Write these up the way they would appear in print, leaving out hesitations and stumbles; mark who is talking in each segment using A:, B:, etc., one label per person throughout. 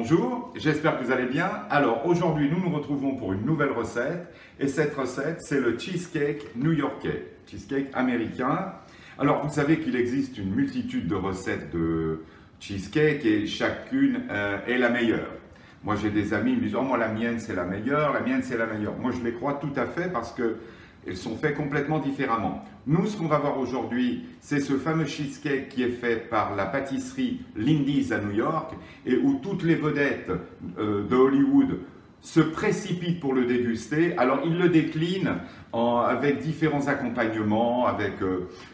A: Bonjour, j'espère que vous allez bien. Alors aujourd'hui nous nous retrouvons pour une nouvelle recette et cette recette c'est le cheesecake new-yorkais, cheesecake américain. Alors vous savez qu'il existe une multitude de recettes de cheesecake et chacune est la meilleure. Moi j'ai des amis qui me disent oh, moi la mienne c'est la meilleure, la mienne c'est la meilleure. Moi je les crois tout à fait parce que elles sont faites complètement différemment. Nous, ce qu'on va voir aujourd'hui, c'est ce fameux cheesecake qui est fait par la pâtisserie Lindy's à New York et où toutes les vedettes de Hollywood se précipitent pour le déguster. Alors, ils le déclinent avec différents accompagnements, avec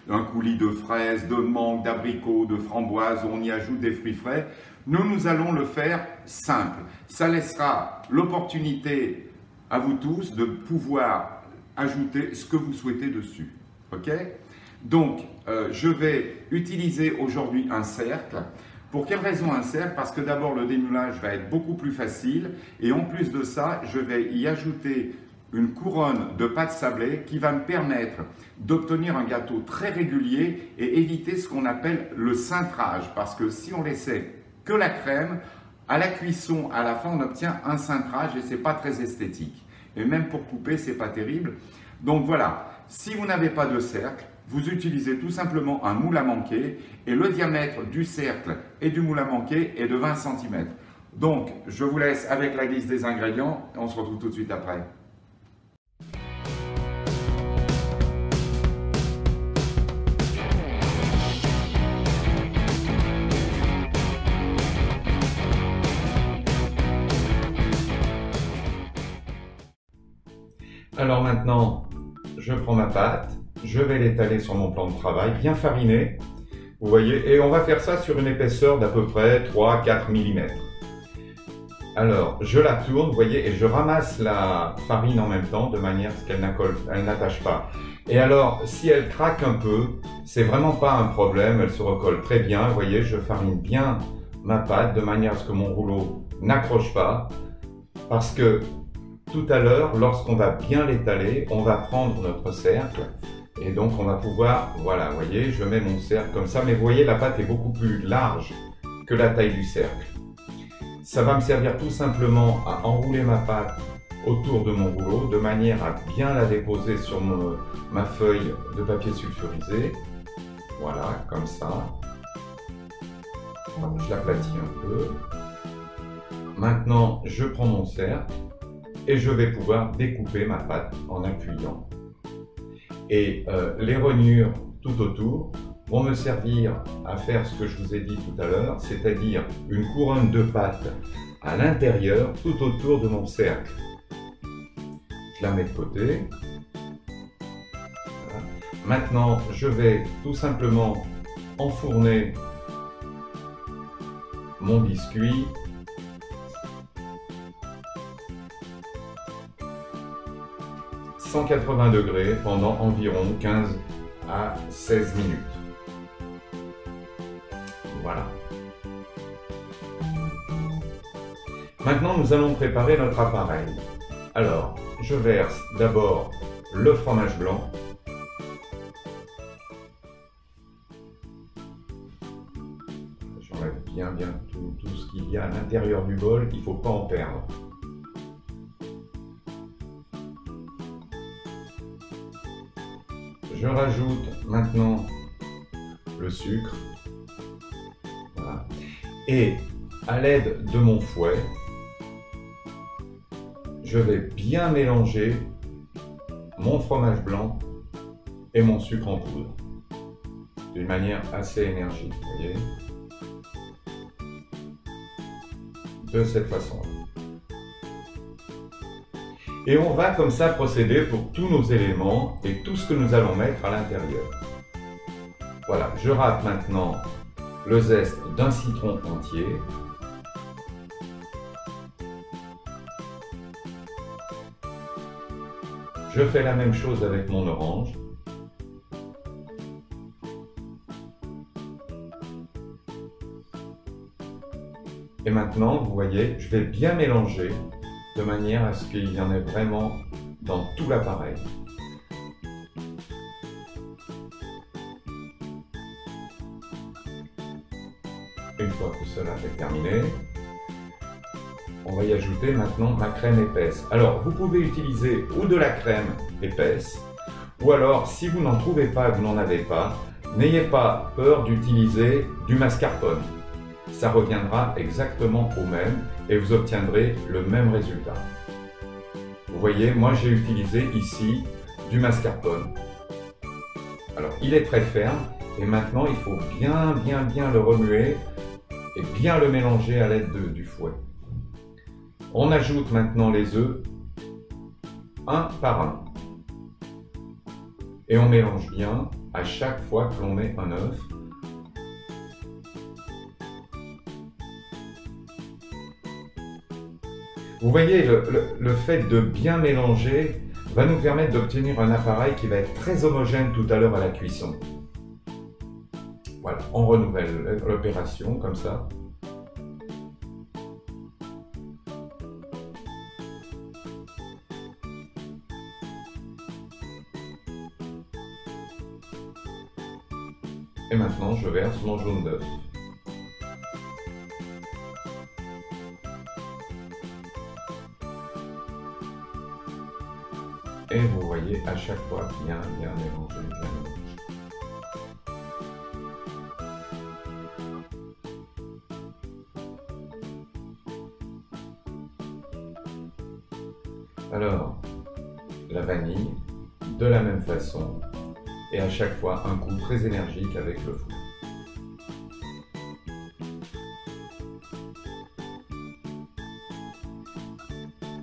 A: un coulis de fraises, de mangue, d'abricots, de framboises, on y ajoute des fruits frais. Nous allons le faire simple. Ça laissera l'opportunité à vous tous de pouvoir ajouter ce que vous souhaitez dessus. Ok? Donc, je vais utiliser aujourd'hui un cercle. Pour quelle raison un cercle? Parce que d'abord, le démoulage va être beaucoup plus facile. Et en plus de ça, je vais y ajouter une couronne de pâte sablée qui va me permettre d'obtenir un gâteau très régulier et éviter ce qu'on appelle le cintrage. Parce que si on laissait que la crème, à la cuisson, à la fin, on obtient un cintrage et ce n'est pas très esthétique. Et même pour couper, ce n'est pas terrible. Donc voilà, si vous n'avez pas de cercle, vous utilisez tout simplement un moule à manquer et le diamètre du cercle et du moule à manquer est de 20 cm. Donc, je vous laisse avec la liste des ingrédients et on se retrouve tout de suite après. Alors maintenant, je prends ma pâte, je vais l'étaler sur mon plan de travail, bien fariné, vous voyez, et on va faire ça sur une épaisseur d'à peu près 3-4 mm. Alors, je la tourne, vous voyez, et je ramasse la farine en même temps, de manière à ce qu'elle n'attache pas. Et alors, si elle craque un peu, c'est vraiment pas un problème, elle se recolle très bien, vous voyez, je farine bien ma pâte, de manière à ce que mon rouleau n'accroche pas, parce que tout à l'heure, lorsqu'on va bien l'étaler, on va prendre notre cercle et donc on va pouvoir, voilà, vous voyez, je mets mon cercle comme ça, mais vous voyez, la pâte est beaucoup plus large que la taille du cercle. Ça va me servir tout simplement à enrouler ma pâte autour de mon rouleau de manière à bien la déposer sur ma feuille de papier sulfurisé. Voilà, comme ça. Alors, je l'aplatis un peu. Maintenant, je prends mon cercle et je vais pouvoir découper ma pâte en appuyant. Et les rognures tout autour vont me servir à faire ce que je vous ai dit tout à l'heure, c'est-à-dire une couronne de pâte à l'intérieur, tout autour de mon cercle. Je la mets de côté. Voilà. Maintenant, je vais tout simplement enfourner mon biscuit . 180 degrés pendant environ 15 à 16 minutes. Voilà. Maintenant, nous allons préparer notre appareil. Alors, je verse d'abord le fromage blanc. J'enlève bien tout ce qu'il y a à l'intérieur du bol, il ne faut pas en perdre. Je rajoute maintenant le sucre. Voilà. Et à l'aide de mon fouet, je vais bien mélanger mon fromage blanc et mon sucre en poudre d'une manière assez énergique, vous voyez, de cette façon-là. Et on va comme ça procéder pour tous nos éléments et tout ce que nous allons mettre à l'intérieur. Voilà, je râpe maintenant le zeste d'un citron entier. Je fais la même chose avec mon orange. Et maintenant, vous voyez, je vais bien mélanger de manière à ce qu'il y en ait vraiment dans tout l'appareil. Une fois que cela est terminé,
B: on va y ajouter maintenant ma crème épaisse. Alors, vous pouvez utiliser ou de la crème épaisse, ou alors, si vous n'en trouvez pas, vous n'en avez pas, n'ayez pas peur d'utiliser du mascarpone. Ça reviendra exactement au même et vous obtiendrez le même résultat. Vous voyez, moi j'ai utilisé ici du mascarpone. Alors, il est très ferme et maintenant il faut bien le remuer et bien le mélanger à l'aide du fouet. On ajoute maintenant les œufs, un par un. Et on mélange bien à chaque fois que l'on met un œuf. Vous voyez, le fait de bien mélanger va nous permettre d'obtenir un appareil qui va être très homogène tout à l'heure à la cuisson. Voilà, on renouvelle l'opération comme ça. Et maintenant, je verse mon jaune d'œuf. Et vous voyez à chaque fois bien mélanger, bien mélanger. Alors, la vanille, de la même façon, et à chaque fois un coup très énergique avec le fouet.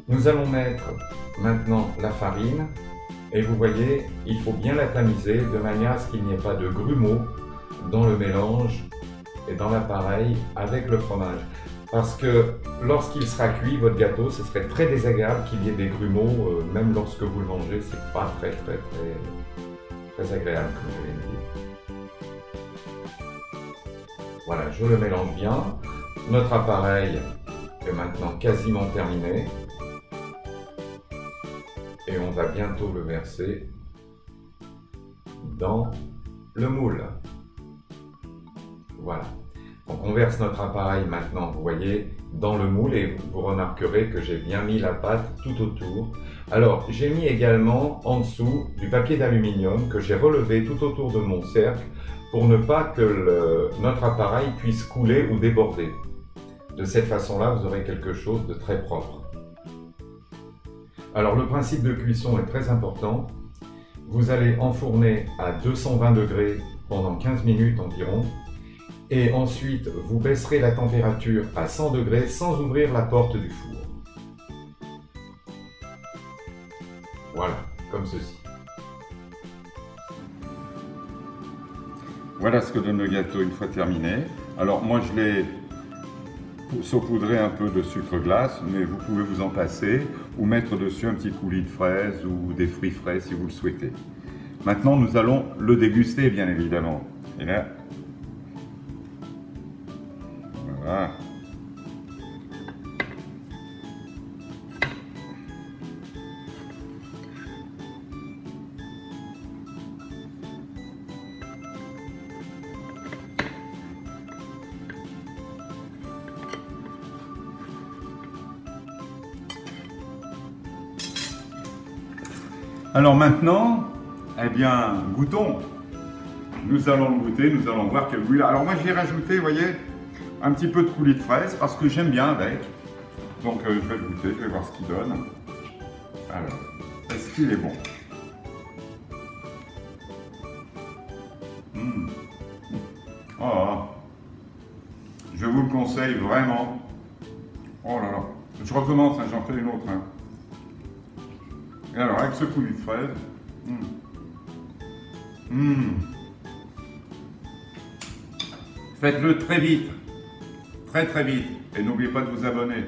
B: Nous allons mettre maintenant la farine et vous voyez, il faut bien la tamiser de manière à ce qu'il n'y ait pas de grumeaux dans le mélange et dans l'appareil avec le fromage. Parce que lorsqu'il sera cuit, votre gâteau, ce serait très désagréable qu'il y ait des grumeaux, même lorsque vous le mangez, c'est pas très agréable comme je viens de dire. Voilà, je le mélange bien. Notre appareil est maintenant quasiment terminé. Et on va bientôt le verser dans le moule. Voilà. Donc on verse notre appareil maintenant, vous voyez, dans le moule et vous remarquerez que j'ai bien mis la pâte tout autour. Alors j'ai mis également en dessous du papier d'aluminium que j'ai relevé tout autour de mon cercle pour ne pas que notre appareil puisse couler ou déborder. De cette façon-là, vous aurez quelque chose de très propre. Alors le principe de cuisson est très important. Vous allez enfourner à 220 degrés pendant 15 minutes environ. Et ensuite, vous baisserez la température à 100 degrés sans ouvrir la porte du four. Voilà, comme ceci.
A: Voilà ce que donne le gâteau une fois terminé. Alors moi je l'ai saupoudré un peu de sucre glace, mais vous pouvez vous en passer ou mettre dessus un petit coulis de fraises ou des fruits frais si vous le souhaitez. Maintenant nous allons le déguster bien évidemment. Et là, voilà. Alors maintenant, eh bien, goûtons. Nous allons le goûter, nous allons voir quel goût il a. Alors moi j'ai rajouté, vous voyez, un petit peu de coulis de fraises parce que j'aime bien avec. Donc je vais le goûter, je vais voir ce qu'il donne. Alors, est-ce qu'il est bon? Oh, je vous le conseille vraiment. Oh là là, je recommence, hein, j'en fais une autre. Hein. Et alors, avec ce coulis de fraises, faites-le très vite, très vite, et n'oubliez pas de vous abonner.